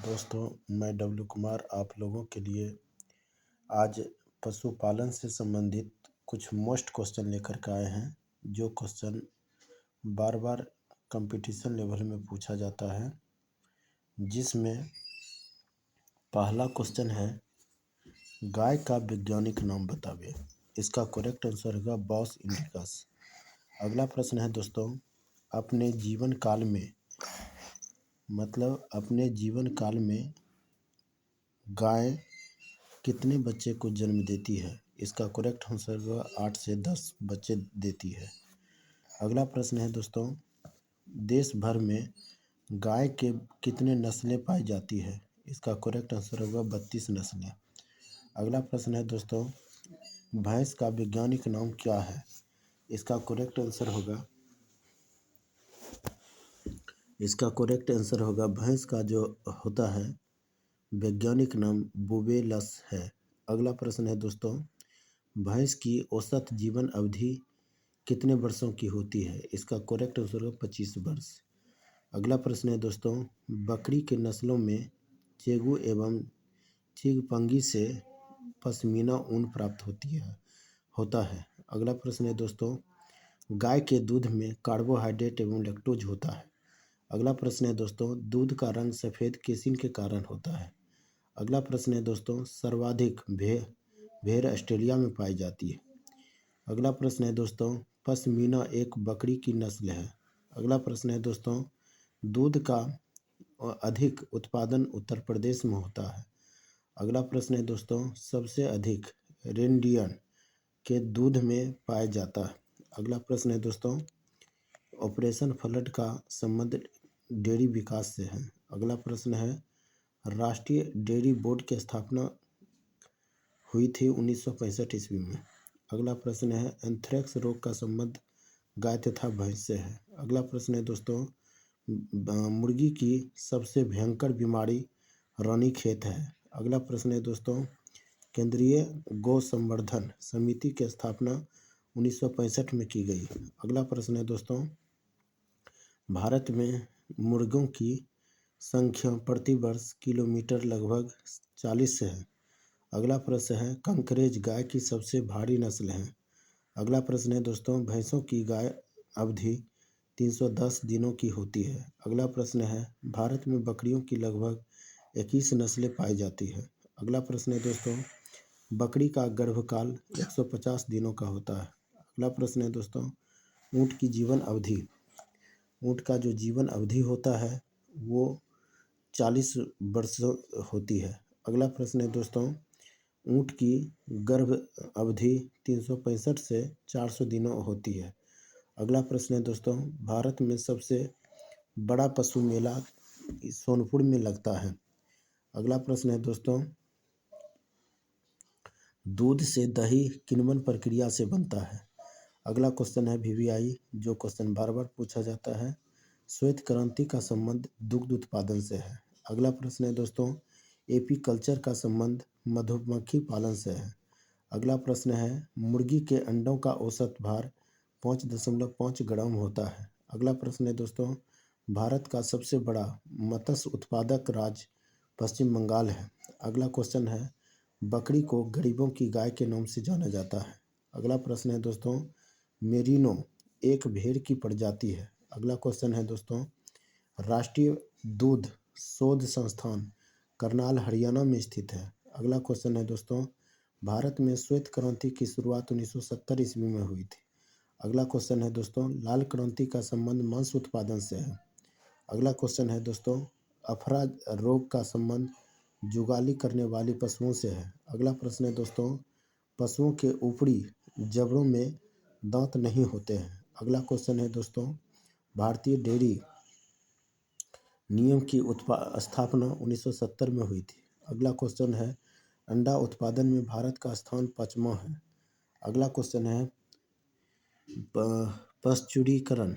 दोस्तों, मैं डब्लू कुमार आप लोगों के लिए आज पशुपालन से संबंधित कुछ मोस्ट क्वेश्चन लेकर के आए हैं। जो क्वेश्चन बार बार कंपटीशन लेवल में पूछा जाता है, जिसमें पहला क्वेश्चन है, गाय का वैज्ञानिक नाम बताइए। इसका करेक्ट आंसर होगा बॉस इंडिकस। अगला प्रश्न है दोस्तों, अपने जीवन काल में गाय कितने बच्चे को जन्म देती है? इसका करेक्ट आंसर होगा 8 से 10 बच्चे देती है। अगला प्रश्न है दोस्तों, देश भर में गाय के कितने नस्लें पाई जाती है? इसका करेक्ट आंसर होगा 32 नस्लें। अगला प्रश्न है दोस्तों, भैंस का वैज्ञानिक नाम क्या है? इसका करेक्ट आंसर होगा भैंस का जो होता है वैज्ञानिक नाम बुबेलस है। अगला प्रश्न है दोस्तों, भैंस की औसत जीवन अवधि कितने वर्षों की होती है? इसका करेक्ट आंसर होगा 25 वर्ष। अगला प्रश्न है दोस्तों, बकरी के नस्लों में चेगू एवं चिगपंगी से पश्मीना ऊन प्राप्त होता है। अगला प्रश्न है दोस्तों, गाय के दूध में कार्बोहाइड्रेट एवं लैक्टोज होता है। अगला प्रश्न है दोस्तों, दूध का रंग सफ़ेद किसिन के कारण होता है। अगला प्रश्न है दोस्तों, सर्वाधिक भेड़ ऑस्ट्रेलिया में पाई जाती है। अगला प्रश्न है दोस्तों, पश्मीना एक बकरी की नस्ल है। अगला प्रश्न है दोस्तों, दूध का अधिक उत्पादन उत्तर प्रदेश में होता है। अगला प्रश्न है दोस्तों, सबसे अधिक रेनडियर के दूध में पाया जाता है। अगला प्रश्न है दोस्तों, ऑपरेशन फ्लड का संबंध डेयरी विकास से है। अगला प्रश्न है, राष्ट्रीय डेयरी बोर्ड की स्थापना हुई थी 1965 ईस्वी में। अगला प्रश्न है, एंथ्रेक्स रोग का संबंध गाय तथा भैंस से है। अगला प्रश्न है दोस्तों, मुर्गी की सबसे भयंकर बीमारी रानीखेत है। अगला प्रश्न है दोस्तों, केंद्रीय गौ संवर्धन समिति की स्थापना 1965 में की गई। अगला प्रश्न है दोस्तों, भारत में मुर्गों की संख्या प्रति वर्ष किलोमीटर लगभग 40 से है। अगला प्रश्न है, कंकरेज गाय की सबसे भारी नस्ल है। अगला प्रश्न है दोस्तों, भैंसों की गाय अवधि 310 दिनों की होती है। अगला प्रश्न है, भारत में बकरियों की लगभग 21 नस्लें पाई जाती है। अगला प्रश्न है दोस्तों, बकरी का गर्भकाल 150 दिनों का होता है। अगला प्रश्न है दोस्तों, ऊँट की जीवन अवधि ऊँट का जो जीवन अवधि होता है वो 40 वर्ष होती है। अगला प्रश्न है दोस्तों, ऊँट की गर्भ अवधि 365 से 400 दिनों होती है। अगला प्रश्न है दोस्तों, भारत में सबसे बड़ा पशु मेला सोनपुर में लगता है। अगला प्रश्न है दोस्तों, दूध से दही किण्वन प्रक्रिया से बनता है। अगला क्वेश्चन है वीवीआई, जो क्वेश्चन बार बार पूछा जाता है, श्वेत क्रांति का संबंध दुग्ध उत्पादन से है। अगला प्रश्न है दोस्तों, एपीकल्चर का संबंध मधुमक्खी पालन से है। अगला प्रश्न है, मुर्गी के अंडों का औसत भार 5.5 ग्राम होता है। अगला प्रश्न है दोस्तों, भारत का सबसे बड़ा मत्स्य उत्पादक राज्य पश्चिम बंगाल है। अगला क्वेश्चन है, बकरी को गरीबों की गाय के नाम से जाना जाता है। अगला प्रश्न है दोस्तों, मेरिनो एक भेड़ की प्रजाति है। अगला क्वेश्चन है दोस्तों, राष्ट्रीय दूध शोध संस्थान करनाल हरियाणा में स्थित है। अगला क्वेश्चन है दोस्तों, भारत में श्वेत क्रांति की शुरुआत 1970 ईस्वी में हुई थी। अगला क्वेश्चन है दोस्तों, लाल क्रांति का संबंध मांस उत्पादन से है। अगला क्वेश्चन है दोस्तों, अफरा रोग का संबंध जुगाली करने वाली पशुओं से है। अगला प्रश्न है दोस्तों, पशुओं के ऊपरी जबड़ों में दांत नहीं होते हैं। अगला क्वेश्चन है दोस्तों, भारतीय डेयरी नियम की स्थापना 1970 में हुई थी। अगला क्वेश्चन है, अंडा उत्पादन में भारत का स्थान 5वां है। अगला क्वेश्चन है, पाश्चुरीकरण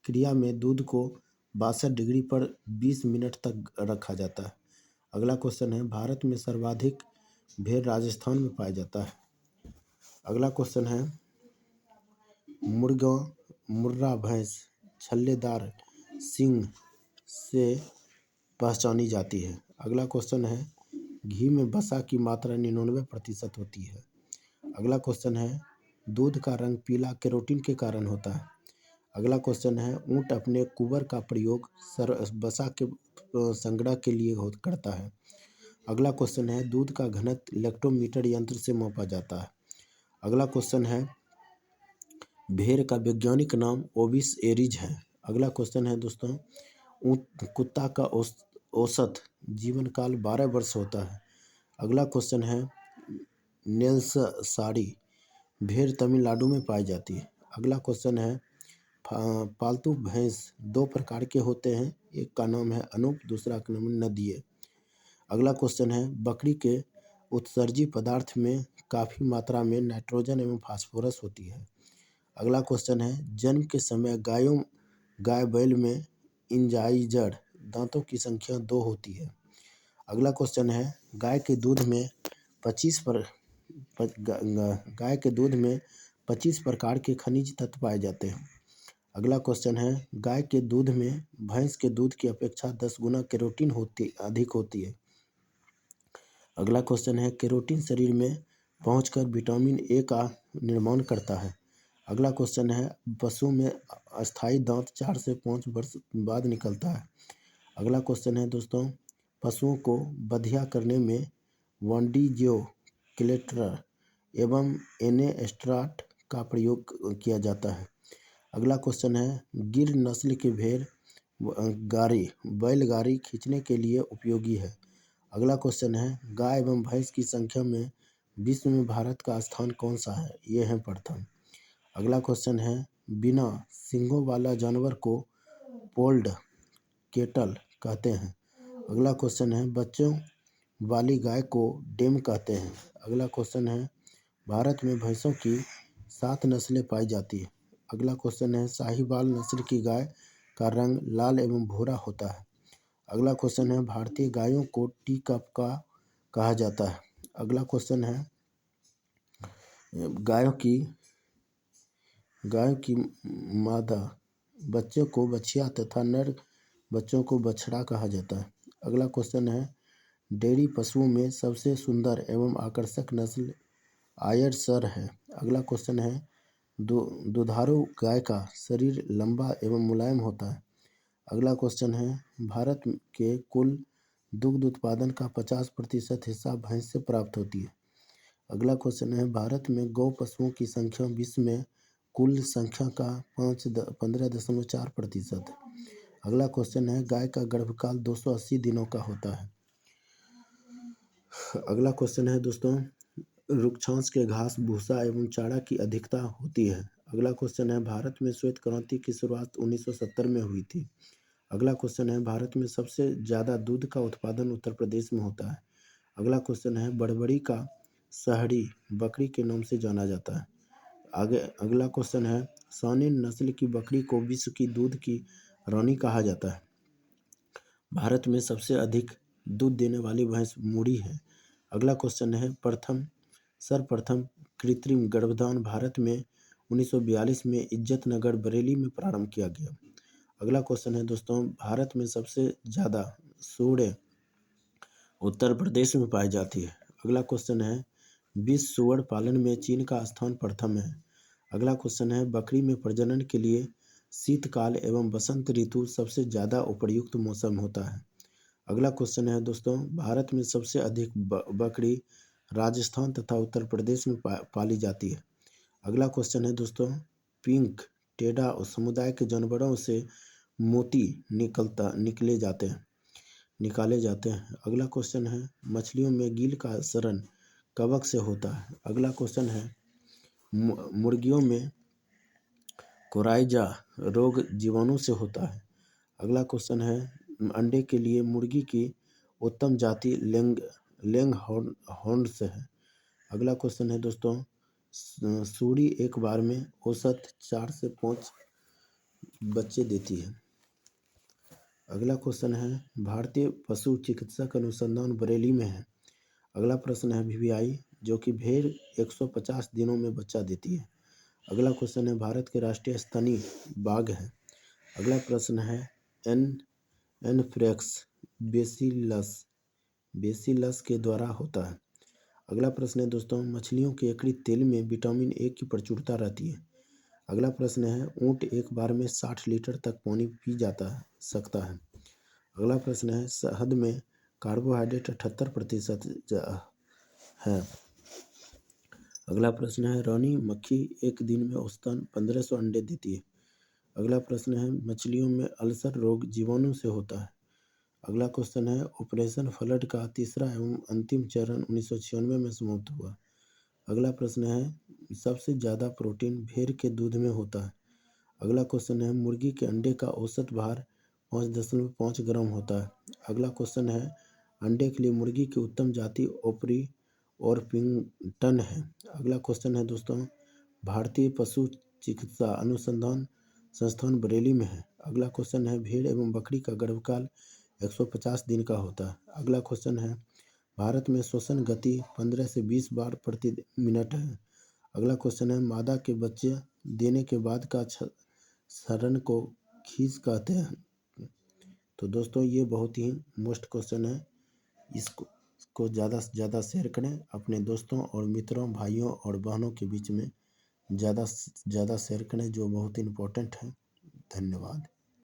क्रिया में दूध को 62 डिग्री पर 20 मिनट तक रखा जाता है। अगला क्वेश्चन है, भारत में सर्वाधिक भेड़ राजस्थान में पाया जाता है। अगला क्वेश्चन है, मुर्रा भैंस छल्लेदार सींग से पहचानी जाती है। अगला क्वेश्चन है, घी में वसा की मात्रा 99% होती है। अगला क्वेश्चन है, दूध का रंग पीला केरोटीन के कारण होता है। अगला क्वेश्चन है, ऊंट अपने कुबर का प्रयोग वसा के संग्रह के लिए करता है। अगला क्वेश्चन है, दूध का घनत्व लैक्टोमीटर यंत्र से मापा जाता है। अगला क्वेश्चन है, भेड़ का वैज्ञानिक नाम ओविस एरिज है। अगला क्वेश्चन है दोस्तों, कुत्ता का औसत जीवन काल 12 वर्ष होता है। अगला क्वेश्चन है, नेल्सारी भेड़ तमिलनाडु में पाई जाती है। अगला क्वेश्चन है, पालतू भैंस 2 प्रकार के होते हैं, एक का नाम है अनूप, दूसरा का नाम है नदिये। अगला क्वेश्चन है, बकरी के उत्सर्जी पदार्थ में काफ़ी मात्रा में नाइट्रोजन एवं फास्फोरस होती है। अगला क्वेश्चन है, जन्म के समय गाय बैल में इंजाइजर दांतों की संख्या 2 होती है। अगला क्वेश्चन है, गाय के दूध में 25 प्रकार के खनिज तत्व पाए जाते हैं। अगला क्वेश्चन है, गाय के दूध में भैंस के दूध की अपेक्षा 10 गुना केरोटीन अधिक होती है। अगला क्वेश्चन है, केरोटीन शरीर में पहुंचकर विटामिन ए का निर्माण करता है। अगला क्वेश्चन है, पशु में अस्थायी दांत 4 से 5 वर्ष बाद निकलता है। अगला क्वेश्चन है दोस्तों, पशुओं को बधिया करने में वांडिज्यो क्लेटर एवं एनेस्ट्राट का प्रयोग किया जाता है। अगला क्वेश्चन है, गिर नस्ल की भेड़ बैलगाड़ी खींचने के लिए उपयोगी है। अगला क्वेश्चन है, गाय एवं भैंस की संख्या में विश्व में भारत का स्थान कौन सा है? ये है प्रथम। अगला क्वेश्चन है, बिना सींगों वाला जानवर को पोल्ड केटल कहते हैं। अगला क्वेश्चन है, बच्चों वाली गाय को डेम कहते हैं। अगला क्वेश्चन है, भारत में भैंसों की 7 नस्लें पाई जाती है। अगला क्वेश्चन है, साहिवाल नस्ल की गाय का रंग लाल एवं भूरा होता है। अगला क्वेश्चन है, भारतीय गायों को टी कप का कहा जाता है। अगला क्वेश्चन है, गायों की मादा बच्चों को बछिया तथा नर बच्चों को बछड़ा कहा जाता है। अगला क्वेश्चन है, डेयरी पशुओं में सबसे सुंदर एवं आकर्षक नस्ल आयरशर है। अगला क्वेश्चन है, दुधारू गाय का शरीर लंबा एवं मुलायम होता है। अगला क्वेश्चन है, भारत के कुल दुग्ध उत्पादन का 50% हिस्सा भैंस से प्राप्त होती है। अगला क्वेश्चन है, भारत में गौ पशुओं की संख्या विश्व में कुल संख्या का 15.4% है। अगला क्वेश्चन है, गाय का गर्भकाल 280 दिनों का होता है। अगला क्वेश्चन है दोस्तों, रुक्षांश के घास भूसा एवं चारा की अधिकता होती है। अगला क्वेश्चन है, भारत में श्वेत क्रांति की शुरुआत 1970 में हुई थी। अगला क्वेश्चन है, भारत में सबसे ज़्यादा दूध का उत्पादन उत्तर प्रदेश में होता है। अगला क्वेश्चन है, बड़बड़ी का शहरी बकरी के नाम से जाना जाता है। अगला क्वेश्चन है, सानेन नस्ल की बकरी को विश्व की दूध की रानी कहा जाता है। भारत में सबसे अधिक दूध देने वाली भैंस मुर्री है। अगला क्वेश्चन है, सर्वप्रथम कृत्रिम गर्भधान भारत में 1942 में इज्जतनगर बरेली में प्रारंभ किया गया। अगला क्वेश्चन है दोस्तों, भारत में सबसे ज़्यादा सूअरें उत्तर प्रदेश में पाई जाती है। अगला क्वेश्चन है, विश्व सूअर पालन में चीन का स्थान प्रथम है। अगला क्वेश्चन है, बकरी में प्रजनन के लिए शीतकाल एवं बसंत ऋतु सबसे ज़्यादा उपयुक्त मौसम होता है। अगला क्वेश्चन है दोस्तों, भारत में सबसे अधिक बकरी राजस्थान तथा उत्तर प्रदेश में पाली जाती है। अगला क्वेश्चन है दोस्तों, पिंक टेडा समुदाय के जानवरों से मोती निकाले जाते हैं। अगला क्वेश्चन है, मछलियों में गील का शरण कवक से होता है। अगला क्वेश्चन है, मुर्गियों में कोराइजा रोग जीवाणु से होता है। अगला क्वेश्चन है, अंडे के लिए मुर्गी की उत्तम जाति लैंगहॉर्न से है। अगला क्वेश्चन है दोस्तों, सूरी एक बार में औसत 4 से 5 बच्चे देती है। अगला क्वेश्चन है, भारतीय पशु चिकित्सक अनुसंधान बरेली में है। अगला प्रश्न है, वीवीआई जो कि भेड़ 150 दिनों में बच्चा देती है। अगला क्वेश्चन है, भारत के राष्ट्रीय स्तनी बाघ है। अगला प्रश्न है, एनफ्लैक्स बेसिलस बेसिलस के द्वारा होता है। अगला प्रश्न है दोस्तों, मछलियों के यकृत तेल में विटामिन ए की प्रचुरता रहती है। अगला प्रश्न है, ऊँट एक बार में 60 लीटर तक पानी पी सकता है। अगला प्रश्न है, शहद में कार्बोहाइड्रेट 78% है। अगला प्रश्न है, रानी मक्खी एक दिन में औसतन 1500 अंडे देती है। अगला प्रश्न है, मछलियों में अल्सर रोग जीवाणु से होता है। अगला क्वेश्चन है, ऑपरेशन फ्लड का तीसरा एवं अंतिम चरण 1996 में समाप्त हुआ। अगला प्रश्न है, सबसे ज़्यादा प्रोटीन भेड़ के दूध में होता है। अगला क्वेश्चन है, मुर्गी के अंडे का औसत भार 5.5 ग्राम होता है। अगला क्वेश्चन है, अंडे के लिए मुर्गी की उत्तम जाति ओपरी और पिंगटन है। अगला क्वेश्चन है दोस्तों, भारतीय पशु चिकित्सा अनुसंधान संस्थान बरेली में है। अगला क्वेश्चन है, भेड़ एवं बकरी का गर्भकाल 150 दिन का होता है। अगला क्वेश्चन है, भारत में श्वसन गति 15 से 20 बार प्रति मिनट है। अगला क्वेश्चन है, मादा के बच्चे देने के बाद का क्षरण को खीस कहते हैं। तो दोस्तों ये बहुत ही मोस्ट क्वेश्चन है, इसको ज़्यादा से ज़्यादा शेयर करें अपने दोस्तों और मित्रों, भाइयों और बहनों के बीच में ज़्यादा से ज़्यादा शेयर करें, जो बहुत इम्पोर्टेंट है। धन्यवाद।